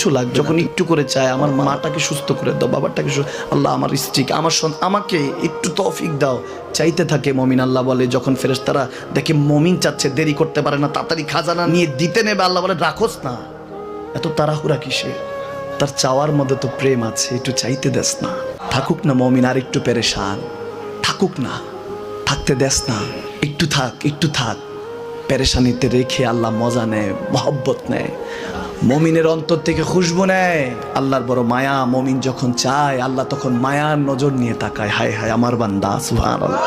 কিছু লাগবে, যখন একটু করে চায় আমার মাটাকে সুস্থ করে দাও, বাবাটাকে আল্লাহ আমার স্ত্রীকে আমার আমাকে একটু তৌফিক দাও, চাইতে থাকে মমিন। আল্লাহ বলে যখন ফেরেশতারা দেখে মমিন চাচ্ছে, দেরি করতে পারে না, তাড়াতাড়ি খাজানা নিয়ে দিতে নেবে, আল্লাহ বলে রাখোস না, এত তাড়াহুড়া কিসে, তার চাওয়ার মধ্যে তো প্রেম আছে, একটু চাইতে দেস না। থাকুক না মমিন আর একটু পেরেশান, থাকুক না, থাকতে দেস না, একটু থাক, একটু থাক। পেরেশানিতে রেখে আল্লাহ মজা নেয়, মহব্বত নেয়, মমিনের অন্তর থেকে খুশবু নেয়। আল্লাহর বড় মায়া, মমিন যখন চায় আল্লাহ তখন মায়ার নজর নিয়ে তাকায়, হায় হায় আমার বান্দা, সুবহানাল্লাহ।